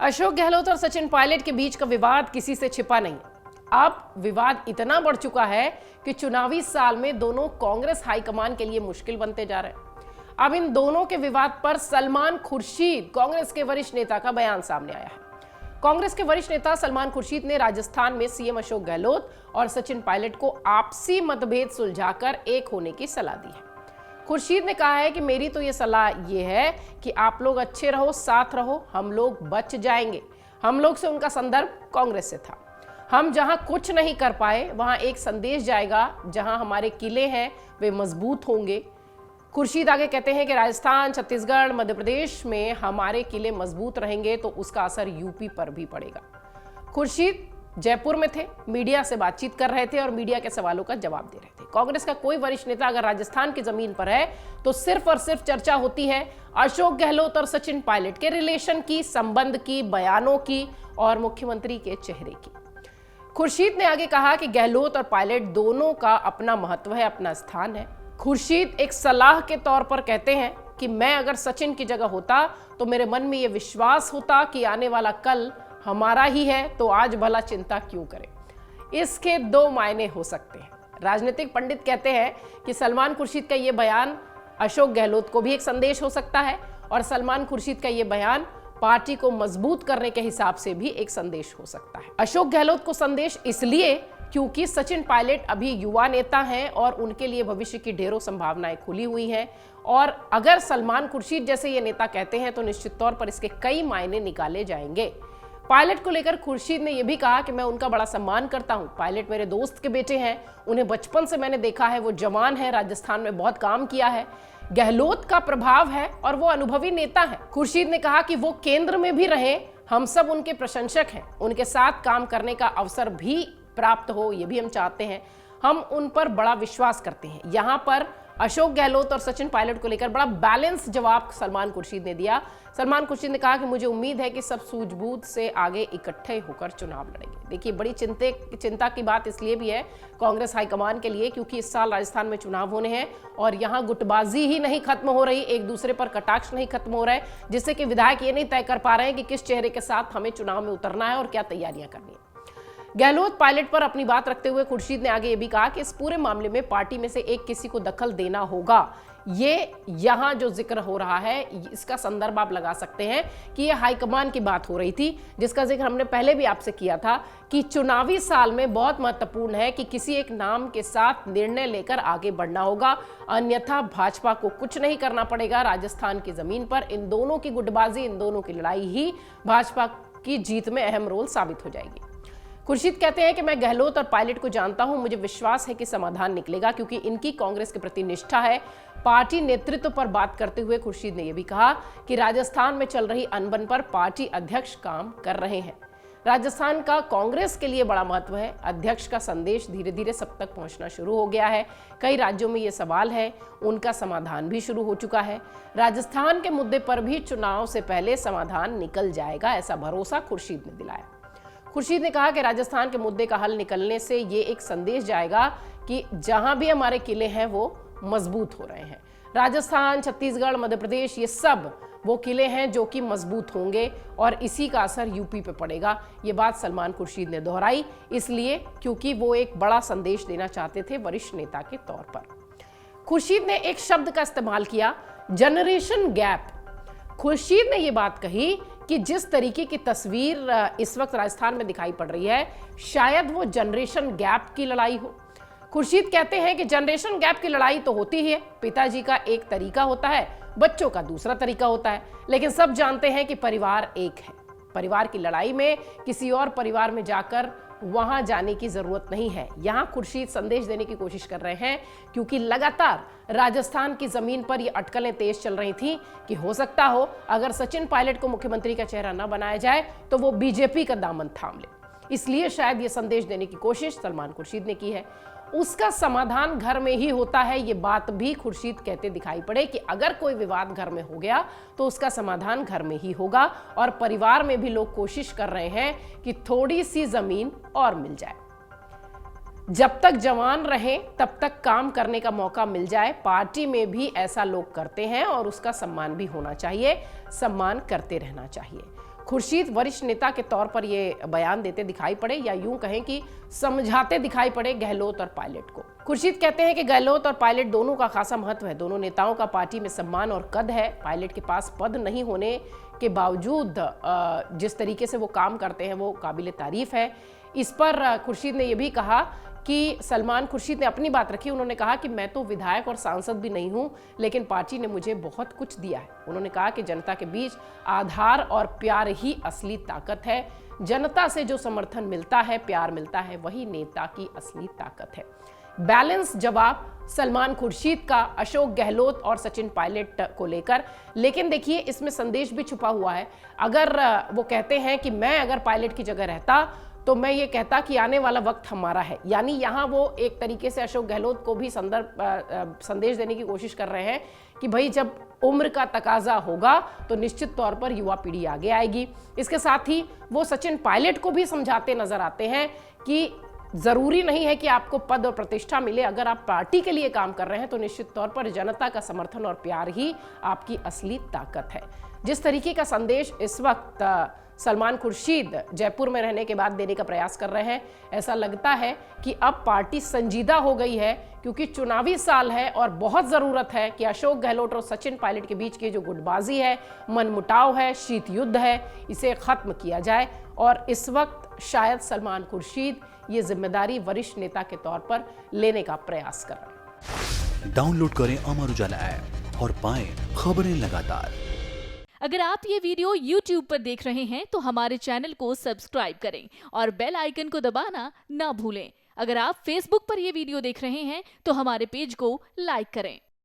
अशोक गहलोत और सचिन पायलट के बीच का विवाद किसी से छिपा नहीं। अब विवाद इतना बढ़ चुका है कि चुनावी साल में दोनों कांग्रेस हाईकमान के लिए मुश्किल बनते जा रहे हैं। अब इन दोनों के विवाद पर सलमान खुर्शीद, कांग्रेस के वरिष्ठ नेता का बयान सामने आया है। कांग्रेस के वरिष्ठ नेता सलमान खुर्शीद ने राजस्थान में सीएम अशोक गहलोत और सचिन पायलट को आपसी मतभेद सुलझाकर एक होने की सलाह दी है। खुर्शीद ने कहा है कि मेरी तो ये सलाह ये है कि आप लोग अच्छे रहो, साथ रहो, हम लोग बच जाएंगे। हम लोग से उनका संदर्भ कांग्रेस से था। हम जहां कुछ नहीं कर पाए वहां एक संदेश जाएगा, जहां हमारे किले हैं वे मजबूत होंगे। खुर्शीद आगे कहते हैं कि राजस्थान, छत्तीसगढ़, मध्य प्रदेश में हमारे किले मजबूत रहेंगे तो उसका असर यूपी पर भी पड़ेगा। खुर्शीद जयपुर में थे, मीडिया से बातचीत कर रहे थे और मीडिया के सवालों का जवाब दे रहे थे। कांग्रेस का कोई वरिष्ठ नेता अगर राजस्थान की जमीन पर है तो सिर्फ और सिर्फ चर्चा होती है अशोक गहलोत और सचिन पायलट के रिलेशन की, संबंध की, बयानों की और मुख्यमंत्री के चेहरे की। खुर्शीद ने आगे कहा कि गहलोत और पायलट दोनों का अपना महत्व है, अपना स्थान है। खुर्शीद एक सलाह के तौर पर कहते हैं कि मैं अगर सचिन की जगह होता तो मेरे मन में यह विश्वास होता कि आने वाला कल हमारा ही है, तो आज भला चिंता क्यों करें। इसके दो मायने हो सकते हैं। राजनीतिक पंडित कहते हैं कि सलमान खुर्शीद का यह बयान अशोक गहलोत को भी एक संदेश हो सकता है और सलमान खुर्शीद का यह बयान पार्टी को मजबूत करने के हिसाब से भी एक संदेश हो सकता है। अशोक गहलोत को संदेश इसलिए क्योंकि सचिन पायलट अभी युवा नेता हैं और उनके लिए भविष्य की ढेरों संभावनाएं खुली हुई हैं, और अगर सलमान खुर्शीद जैसे ये नेता कहते हैं तो निश्चित तौर पर इसके कई मायने निकाले जाएंगे। पायलट को लेकर खुर्शीद ने यह भी कहा कि मैं उनका बड़ा सम्मान करता हूं। पायलट मेरे दोस्त के बेटे हैं, उन्हें बचपन से मैंने देखा है, वो जवान है, राजस्थान में बहुत काम किया है। गहलोत का प्रभाव है और वो अनुभवी नेता है। खुर्शीद ने कहा कि वो केंद्र में भी रहे, हम सब उनके प्रशंसक हैं, उनके साथ काम करने का अवसर भी प्राप्त हो ये भी हम चाहते हैं। हम उन पर बड़ा विश्वास करते हैं। यहाँ पर अशोक गहलोत और सचिन पायलट को लेकर बड़ा बैलेंस जवाब सलमान खुर्शीद ने दिया। सलमान खुर्शीद ने कहा कि मुझे उम्मीद है कि सब सूझबूझ से आगे इकट्ठे होकर चुनाव लड़ेंगे। देखिए, बड़ी चिंता की बात इसलिए भी है कांग्रेस हाईकमान के लिए क्योंकि इस साल राजस्थान में चुनाव होने हैं और यहाँ गुटबाजी ही नहीं खत्म हो रही, एक दूसरे पर कटाक्ष नहीं खत्म हो रहा है, जिससे कि विधायक ये नहीं तय कर पा रहे हैं कि किस चेहरे के साथ हमें चुनाव में उतरना है और क्या तैयारियां करनी है। गहलोत पायलट पर अपनी बात रखते हुए खुर्शीद ने आगे ये भी कहा कि इस पूरे मामले में पार्टी में से एक किसी को दखल देना होगा। ये यहाँ जो जिक्र हो रहा है इसका संदर्भ आप लगा सकते हैं कि ये हाईकमान की बात हो रही थी, जिसका जिक्र हमने पहले भी आपसे किया था कि चुनावी साल में बहुत महत्वपूर्ण है कि किसी एक नाम के साथ निर्णय लेकर आगे बढ़ना होगा, अन्यथा भाजपा को कुछ नहीं करना पड़ेगा। राजस्थान की जमीन पर इन दोनों की गुटबाजी, इन दोनों की लड़ाई ही भाजपा की जीत में अहम रोल साबित हो जाएगी। खुर्शीद कहते हैं कि मैं गहलोत और पायलट को जानता हूं, मुझे विश्वास है कि समाधान निकलेगा क्योंकि इनकी कांग्रेस के प्रति निष्ठा है। पार्टी नेतृत्व पर बात करते हुए खुर्शीद ने यह भी कहा कि राजस्थान में चल रही अनबन पर पार्टी अध्यक्ष काम कर रहे हैं। राजस्थान का कांग्रेस के लिए बड़ा महत्व है। अध्यक्ष का संदेश धीरे धीरे सब तक पहुंचना शुरू हो गया है। कई राज्यों में ये सवाल है, उनका समाधान भी शुरू हो चुका है। राजस्थान के मुद्दे पर भी चुनाव से पहले समाधान निकल जाएगा, ऐसा भरोसा खुर्शीद ने दिलाया। खुर्शीद ने कहा कि राजस्थान के मुद्दे का हल निकलने से ये एक संदेश जाएगा कि जहां भी हमारे किले हैं वो मजबूत हो रहे हैं। राजस्थान, छत्तीसगढ़, मध्य प्रदेश, ये सब वो किले हैं जो कि मजबूत होंगे और इसी का असर यूपी पे पड़ेगा। ये बात सलमान खुर्शीद ने दोहराई, इसलिए क्योंकि वो एक बड़ा संदेश देना चाहते थे वरिष्ठ नेता के तौर पर। खुर्शीद ने एक शब्द का इस्तेमाल किया, जनरेशन गैप। खुर्शीद ने ये बात कही कि जिस तरीके की तस्वीर इस वक्त राजस्थान में दिखाई पड़ रही है, शायद वो जनरेशन गैप की लड़ाई हो। खुर्शीद कहते हैं कि जनरेशन गैप की लड़ाई तो होती ही है, पिताजी का एक तरीका होता है, बच्चों का दूसरा तरीका होता है, लेकिन सब जानते हैं कि परिवार एक है। परिवार की लड़ाई में किसी और परिवार में जाकर वहां जाने की जरूरत नहीं है। यहां खुर्शीद संदेश देने की कोशिश कर रहे हैं क्योंकि लगातार राजस्थान की जमीन पर ये अटकलें तेज चल रही थी कि हो सकता हो अगर सचिन पायलट को मुख्यमंत्री का चेहरा न बनाया जाए तो वो बीजेपी का दामन थाम ले। इसलिए शायद ये संदेश देने की कोशिश सलमान खुर्शीद ने की है। उसका समाधान घर में ही होता है, ये बात भी खुर्शीद कहते दिखाई पड़े कि अगर कोई विवाद घर में हो गया तो उसका समाधान घर में ही होगा और परिवार में भी लोग कोशिश कर रहे हैं कि थोड़ी सी जमीन और मिल जाए। जब तक जवान रहे तब तक काम करने का मौका मिल जाए। पार्टी में भी ऐसा लोग करते हैं और उसका सम्मान भी होना चाहिए, सम्मान करते रहना चाहिए। खुर्शीद वरिष्ठ नेता के तौर पर ये बयान देते दिखाई पड़े, या यूं कहें कि समझाते दिखाई पड़े गहलोत और पायलट को। खुर्शीद कहते हैं कि गहलोत और पायलट दोनों का खासा महत्व है, दोनों नेताओं का पार्टी में सम्मान और कद है। पायलट के पास पद नहीं होने के बावजूद जिस तरीके से वो काम करते हैं वो काबिले तारीफ है। इस पर खुर्शीद ने यह भी कहा कि सलमान खुर्शीद ने अपनी बात रखी। उन्होंने कहा कि मैं तो विधायक और सांसद भी नहीं हूं, लेकिन पार्टी ने मुझे बहुत कुछ दिया है। उन्होंने कहा कि जनता के बीच आधार और प्यार ही असली ताकत है। जनता से जो समर्थन मिलता है, प्यार मिलता है, वही नेता की असली ताकत है। बैलेंस जवाब सलमान खुर्शीद का अशोक गहलोत और सचिन पायलट को लेकर। लेकिन देखिए, इसमें संदेश भी छुपा हुआ है। अगर वो कहते हैं कि मैं अगर पायलट की जगह रहता तो मैं ये कहता कि आने वाला वक्त हमारा है, यानी यहाँ वो एक तरीके से अशोक गहलोत को भी संदेश देने की कोशिश कर रहे हैं कि भाई जब उम्र का तकाजा होगा तो निश्चित तौर पर युवा पीढ़ी आगे आएगी। इसके साथ ही वो सचिन पायलट को भी समझाते नजर आते हैं कि जरूरी नहीं है कि आपको पद और प्रतिष्ठा मिले, अगर आप पार्टी के लिए काम कर रहे हैं तो निश्चित तौर पर जनता का समर्थन और प्यार ही आपकी असली ताकत है। जिस तरीके का संदेश इस वक्त सलमान खुर्शीद जयपुर में रहने के बाद देने का प्रयास कर रहे हैं, ऐसा लगता है कि अब पार्टी संजीदा हो गई है, क्योंकि चुनावी साल है और बहुत जरूरत है कि अशोक गहलोत और सचिन पायलट के बीच की जो गुटबाजी है, मनमुटाव है, शीत युद्ध है, इसे खत्म किया जाए। और इस वक्त शायद सलमान खुर्शीद ये जिम्मेदारी वरिष्ठ नेता के तौर पर लेने का प्रयास कर रहे हैं। डाउनलोड करें अमर उजाला ऐप और पाएं खबरें लगातार। अगर आप ये वीडियो YouTube पर देख रहे हैं तो हमारे चैनल को सब्सक्राइब करें और बेल आइकन को दबाना ना भूलें। अगर आप Facebook पर ये वीडियो देख रहे हैं तो हमारे पेज को लाइक करें।